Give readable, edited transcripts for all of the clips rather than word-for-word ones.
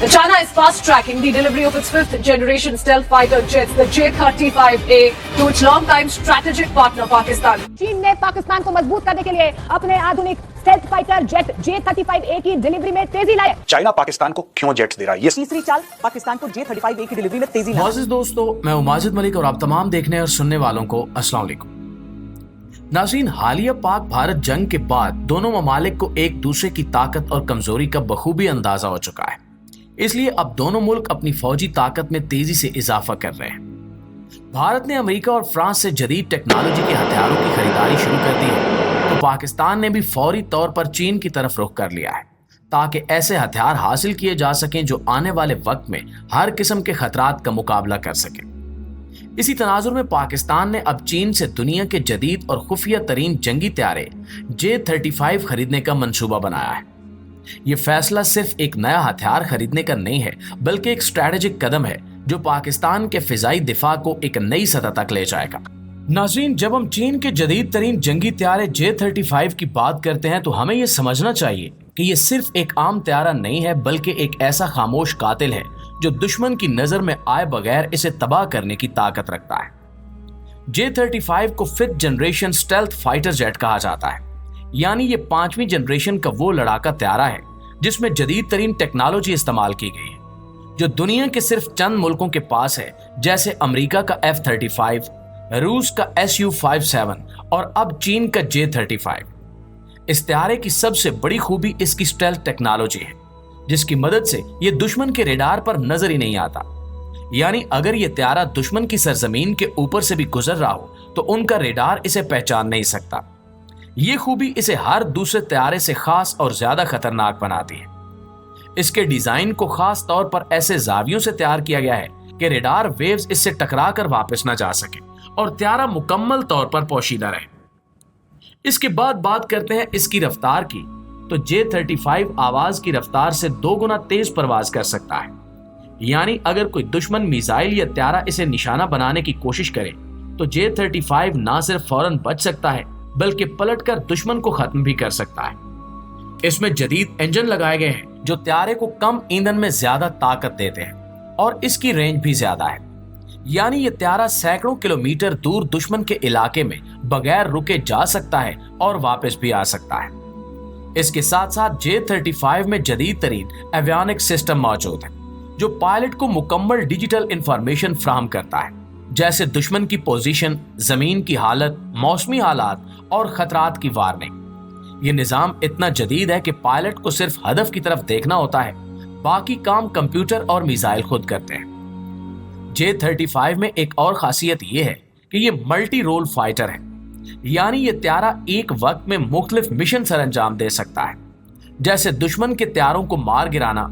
China is fast-tracking the delivery of its fifth-generation stealth fighter jets, the J-35A, to its long-time strategic partner, Pakistan. चीन ने पाकिस्तान को मजबूत करने के लिए अपने आधुनिक स्टेल्थ फाइटर जेट J-35A की डिलीवरी में तेजी लाई। चाइना पाकिस्तान को क्यों जेट्स दे रहा है? ये तीसरी चाल पाकिस्तान को J-35A की डिलीवरी में तेजी लाई। मुआज़िज़ दोस्तों, मैं हूं माजिद मलिक और आप तमाम देखने और सुनने वालों को अस्सलाम वालेकुम। नाज़रीन, हालिया पाक भारत जंग के बाद दोनों ममालिक को एक दूसरे की ताकत और कमजोरी का बखूबी अंदाजा हो चुका है। इसलिए अब दोनों मुल्क अपनी फौजी ताकत में तेजी से इजाफा कर रहे हैं। भारत ने अमेरिका और फ्रांस से जदीद टेक्नोलॉजी के हथियारों की खरीदारी शुरू कर दी है, तो पाकिस्तान ने भी फौरी तौर पर चीन की तरफ रुख कर लिया है, ताकि ऐसे हथियार हासिल किए जा सकें जो आने वाले वक्त में हर किस्म के खतरात का मुकाबला कर सकें। इसी तनाजुर में पाकिस्तान ने अब चीन से दुनिया के जदीद और खुफिया तरीन जंगी त्यारे J-35 खरीदने का मंसूबा बनाया है। ये फैसला सिर्फ एक नया हथियार खरीदने का नहीं है, बल्कि एक स्ट्रैटेजिक कदम है जो पाकिस्तान के फिजाई दिफा को एक नई सतह तक ले जाएगा। नाज़रीन, जब हम चीन के जदीद तरीन जंगी त्यारे J-35 की बात करते हैं तो हमें यह समझना चाहिए कि ये सिर्फ एक आम त्यारा नहीं है, बल्कि एक ऐसा खामोश कातिल है जो दुश्मन की नजर में आए बगैर इसे तबाह करने की ताकत रखता है। J-35 को fifth generation stealth fighter jet कहा जाता है, यानी ये 5वीं जनरेशन का वो लड़ाका त्यारा है जिसमें जदीद तरीन टेक्नोलॉजी इस्तेमाल की गई है, जो दुनिया के सिर्फ चंद मुल्कों के पास है, जैसे अमेरिका का F-35, रूस का Su-57 और अब चीन का J-35। इस त्यारे की सबसे बड़ी खूबी इसकी स्टेल्थ टेक्नोलॉजी है, जिसकी मदद से ये दुश्मन के रेडार पर नजर ही नहीं आता। यानी अगर ये त्यारा दुश्मन की सरजमीन के ऊपर से भी गुजर रहा हो तो उनका रेडार इसे पहचान नहीं सकता। ये खूबी इसे हर दूसरे त्यारे से खास और ज्यादा खतरनाक बनाती है। इसके डिजाइन को खास तौर पर ऐसे जावियों से तैयार किया गया है कि रेडार वेव्स इससे टकरा कर वापस न जा सके और त्यारा मुकम्मल तौर पर पोशीदा रहे। इसके बाद बात करते हैं इसकी रफ्तार की, तो J-35 आवाज की रफ्तार से 2 गुना तेज परवाज कर सकता है। यानी अगर कोई दुश्मन मिसाइल या त्यारा इसे निशाना बनाने की कोशिश करे तो J-35 ना सिर्फ फौरन बच सकता है, बल्कि पलटकर दुश्मन को खत्म भी कर सकता है। इसमें जदीद इंजन लगाए गए हैं जो त्यारे को कम ईंधन में ज्यादा ताकत देते हैं, और इसकी रेंज भी ज्यादा है। यानी ये त्यारा सैकड़ों किलोमीटर दूर दुश्मन के इलाके में बगैर रुके जा सकता है और वापस भी आ सकता है। इसके साथ साथ J-35 में जदीद तरीन एवियोनिक्स सिस्टम मौजूद है, जो पायलट को मुकम्मल डिजिटल इंफॉर्मेशन फ्राहम करता है, जैसे दुश्मन की पोजीशन, जमीन की हालत, मौसमी हालात और खतरात की वार्निंग। ये निजाम इतना जदीद है कि पायलट को सिर्फ हदफ की तरफ देखना होता है, बाकी काम कंप्यूटर और मिसाइल खुद करते हैं। J-35 में एक और खासियत ये है कि ये मल्टी रोल फाइटर है, यानी ये त्यारा एक वक्त में मुख्तलिफ मिशन सरंजाम दे सकता है, जैसे दुश्मन के त्यारों को मार गिराना,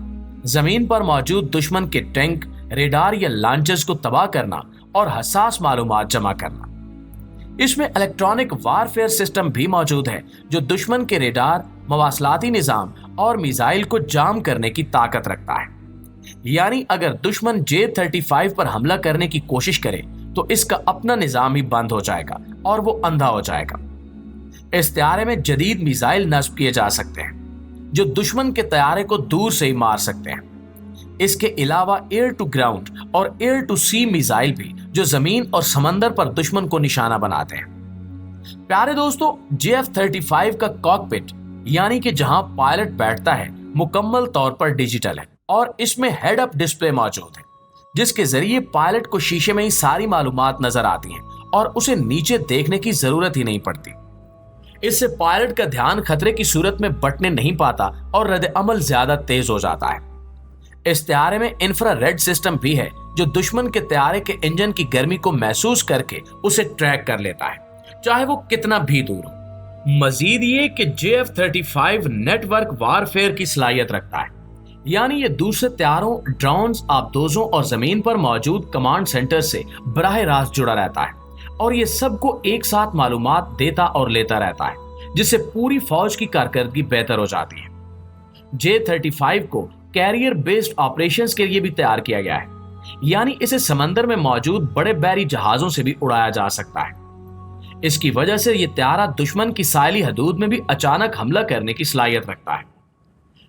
जमीन पर मौजूद दुश्मन के टैंक, रेडार या लॉन्चर्स को तबाह करना और हसास मालूमात जमा करना। इसमें इलेक्ट्रॉनिक वारफेयर सिस्टम भी मौजूद है जो दुश्मन के रेडार, मवासलाती निजाम और मिसाइल को जाम करने की ताकत रखता है। यानी अगर दुश्मन J-35 पर हमला करने की कोशिश करे तो इसका अपना निजाम ही बंद हो जाएगा और वो अंधा हो जाएगा। इस त्यारे में जदीद मिसाइल नस्ब किए जा सकते हैं जो दुश्मन के त्यारे को दूर से ही मार सकते हैं। इसके अलावा एयर टू ग्राउंड और एयर टू सी मिसाइल भी जो जमीन और समंदर पर दुश्मन को निशाना बनाते हैं। प्यारे दोस्तों, J-35 का कॉकपिट, यानी कि जहां पायलट बैठता है, मुकम्मल तौर पर डिजिटल है और इसमें हेड अप डिस्प्ले मौजूद है, जिसके जरिए पायलट को शीशे में ही सारी मालूमात नजर आती हैं और उसे नीचे देखने की जरूरत ही नहीं पड़ती। इससे पायलट का ध्यान खतरे की सूरत में बटने नहीं पाता और रद्द अमल ज्यादा तेज हो जाता है। इस त्यारे में इंफ्रारेड सिस्टम भी है जो दुश्मन के त्यारे के इंजन की गर्मी को महसूस करके उसे ट्रैक कर लेता है, चाहे वो कितना भी दूर हो। मजीद ये कि J-35 नेटवर्क वारफेयर की सलाहियत रखता है, यानी ये दूसरे त्यारों, ड्रोन्स, आबदोजों और जमीन पर मौजूद कमांड सेंटर से बराह रास्त जुड़ा रहता है और ये सबको एक साथ मालूमात देता और लेता रहता है, जिससे पूरी फौज की कारकर्दगी बेहतर हो जाती है। J-35 को कैरियर बेस्ड ऑपरेशंस के लिए भी तैयार किया गया है, यानी इसे समंदर में मौजूद बड़े बहरी जहाजों से भी उड़ाया जा सकता है। इसकी वजह से यह त्यारा दुश्मन की साइली हदूद में भी अचानक हमला करने की सलाहियत रखता है।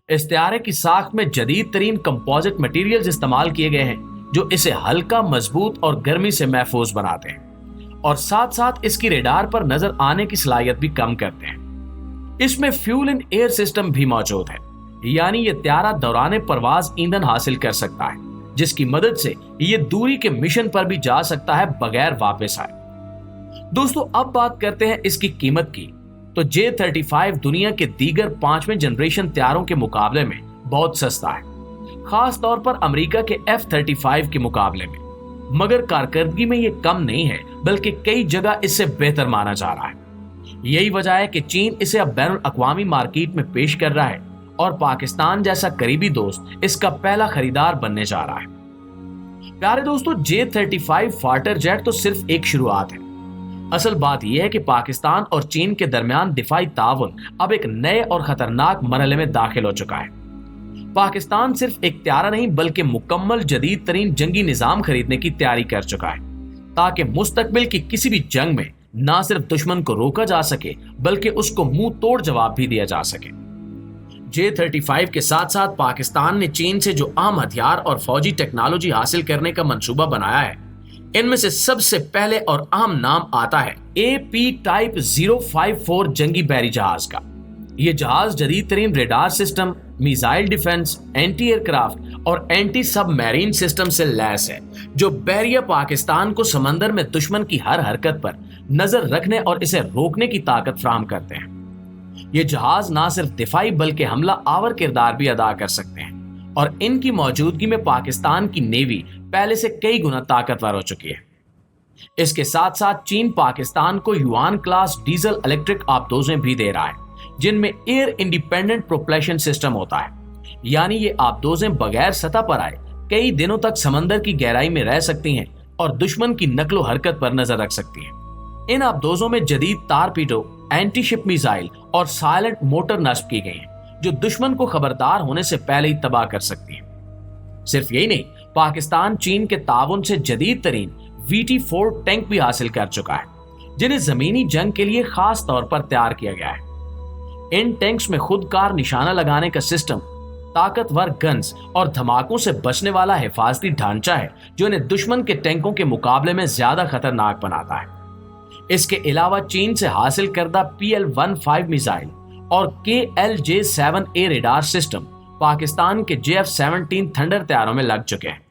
इस त्यारे की साख में जदीद तरीन कंपोजिट मटेरियल्स इस्तेमाल किए गए हैं जो इसे हल्का, मजबूत और गर्मी से महफूज बनाते हैं और साथ साथ इसकी रेडार पर नजर आने की सलाहियत भी कम करते हैं। इसमें फ्यूल इन एयर सिस्टम भी मौजूद है, यानी ये त्यारा दौरान परवाज ईंधन हासिल कर सकता है, जिसकी मदद से ये दूरी के मिशन पर भी जा सकता है बगैर वापस आए। दोस्तों, अब बात करते हैं इसकी कीमत की। तो J-35 दुनिया के दीगर 5वें जनरेशन त्यारों के मुकाबले में बहुत सस्ता है, खास तौर पर अमेरिका के F-35 के मुकाबले में। मगर कारकर्दगी में ये कम नहीं है, बल्कि कई जगह इससे बेहतर माना जा रहा है। यही वजह है कि चीन इसे अब बैनुल अक़वामी मार्केट में पेश कर रहा है और पाकिस्तान जैसा करीबी दोस्त इसका पहला खरीदार बनने जा रहा है। प्यारे दोस्तों, J-35 फाइटर जेट तो सिर्फ एक शुरुआत है। असल बात यह है कि पाकिस्तान और चीन के दरमियान दिफाई ताउन अब एक नए और खतरनाक मरहले में दाखिल हो चुका है। पाकिस्तान सिर्फ एक त्यारा नहीं बल्कि मुकम्मल जदीद तरीन जंगी निजाम खरीदने की तैयारी कर चुका है, ताकि मुस्तकबिल की किसी भी जंग में न सिर्फ दुश्मन को रोका जा सके बल्कि उसको मुंह तोड़ जवाब भी दिया जा सके। J-35 के साथ साथ पाकिस्तान ने चीन से जो अहम हथियार और फौजी टेक्नोलॉजी हासिल करने का मंसूबा बनाया है, इनमें से सबसे पहले और अहम नाम आता है AP टाइप 054 जंगी बहरी जहाज का। यह जहाज जदीद तरीन radar system, missile defence, anti aircraft और एंटी सबमरीन सिस्टम से लैस है, जो बहरिया पाकिस्तान को समंदर में दुश्मन की हर हरकत पर नजर रखने और इसे रोकने की ताकत फराहम करते हैं। ये जहाज ना सिर्फ दिफाई बल्कि हमला आवर किरदार भी अदा कर सकते हैं और इनकी मौजूदगी में पाकिस्तान की नेवी पहले से कई गुना ताकतवर हो चुकी है। इसके साथ साथ चीन पाकिस्तान को युआन क्लास डीजल इलेक्ट्रिक आबदोजें भी दे रहा है, जिनमें एयर इंडिपेंडेंट प्रोपल्शन सिस्टम होता है, यानी ये आबदोजें बगैर सतह पर आए कई दिनों तक समंदर की गहराई में रह सकती हैं और दुश्मन की नकलो हरकत पर नजर रख सकती हैं। इन आबदोजों में जदीद टारपीडो, एंटी शिप मिसाइल और साइलेंट मोटर नस्ब की गई हैं, जो दुश्मन को खबरदार होने से पहले ही तबाह कर सकती हैं। सिर्फ यही नहीं, पाकिस्तान चीन के ताउन से जदीद तरीन VT-4 टैंक भी हासिल कर चुका है, जिन्हें जमीनी जंग के लिए खास तौर पर तैयार किया गया है। इन टैंक्स में खुदकार निशाना लगाने का सिस्टम, ताकतवर गन्स और धमाकों से बचने वाला हिफाजती ढांचा है, जो इन्हें दुश्मन के टैंकों के मुकाबले में ज्यादा खतरनाक बनाता है। इसके अलावा चीन से हासिल करदा PL-15 मिसाइल और KLJ-7A रेडार सिस्टम पाकिस्तान के JF-17 थंडर त्यारों में लग चुके हैं,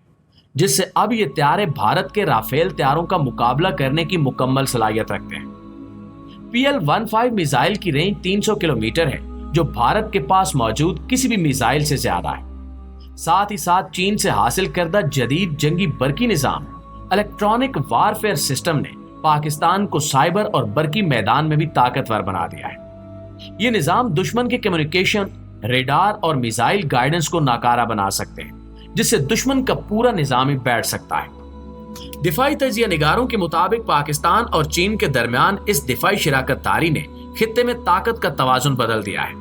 जिससे अब ये त्यारे भारत के राफेल त्यारों का मुकाबला करने की मुकम्मल सलाहियत रखते हैं। PL-15 मिसाइल की रेंज 300 किलोमीटर है, जो भारत के पास मौजूद किसी भी मिसाइल से ज्यादा है। साथ ही साथ चीन से हासिल करदा जदीद जंगी बरकी निजाम इलेक्ट्रॉनिक वारफेयर सिस्टम ने पाकिस्तान को साइबर और बरकी मैदान में भी ताकतवर बना दिया है। ये निजाम दुश्मन के कम्युनिकेशन, रेडार और मिसाइल गाइडेंस को नाकारा बना सकते हैं, जिससे दुश्मन का पूरा निजाम ही बैठ सकता है। दिफाई तजिया निगारों के मुताबिक पाकिस्तान और चीन के दरमियान इस दिफाई शराकत दारी ने खित्ते में ताकत का तवाजुन बदल दिया है।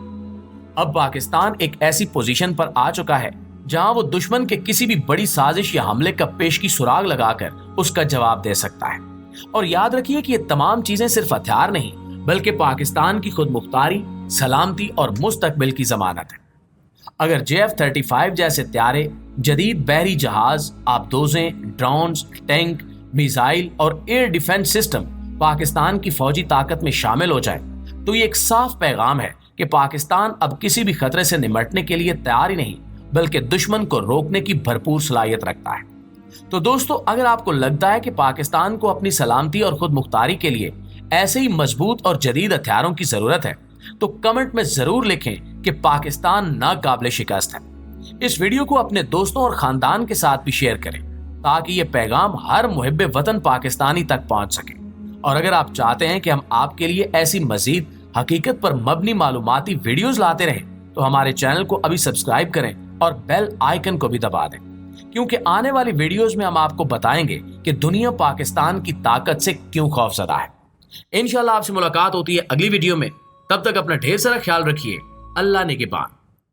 अब पाकिस्तान एक ऐसी पोजीशन पर आ चुका है जहां वो दुश्मन के किसी भी बड़ी साजिश या हमले का पेशगी सुराग लगाकर उसका जवाब दे सकता है। और याद रखिए कि ये तमाम चीजें सिर्फ हथियार नहीं बल्कि पाकिस्तान की खुद मुख्तारी, सलामती और मुस्तकबिल की जमानत है। अगर JF-35 जैसे त्यारे, जदीद बहरी जहाज, आबदोजें, ड्रोन्स, टैंक, मिसाइल और एयर डिफेंस सिस्टम पाकिस्तान की फौजी ताकत में शामिल हो जाए, तो ये एक साफ पैगाम है कि पाकिस्तान अब किसी भी खतरे से निमटने के लिए तैयार ही नहीं बल्कि दुश्मन को रोकने की भरपूर सलाहियत रखता है। तो दोस्तों, अगर आपको लगता है कि पाकिस्तान को अपनी सलामती और खुद मुख्तारी के लिए ऐसे ही मजबूत और जदीद हथियारों की जरूरत है, तो कमेंट में जरूर लिखें कि पाकिस्तान नाकाबिले शिकस्त है। इस वीडियो को अपने दोस्तों और खानदान के साथ भी शेयर करें, ताकि ये पैगाम हर मुहिब्बे वतन पाकिस्तानी तक पहुंच सके। और अगर आप चाहते हैं कि हम आपके लिए ऐसी मजीद हकीकत पर मबनी मालूमाती वीडियोस लाते रहें, तो हमारे चैनल को अभी सब्सक्राइब करें और बेल आइकन को भी दबा दें, क्योंकि आने वाली वीडियोस में हम आपको बताएंगे कि दुनिया पाकिस्तान की ताकत से क्यों खौफजदा है। इंशाल्लाह आपसे मुलाकात होती है अगली वीडियो में। तब तक अपना ढेर सारा ख्याल रखिए। अल्लाह निगहबान।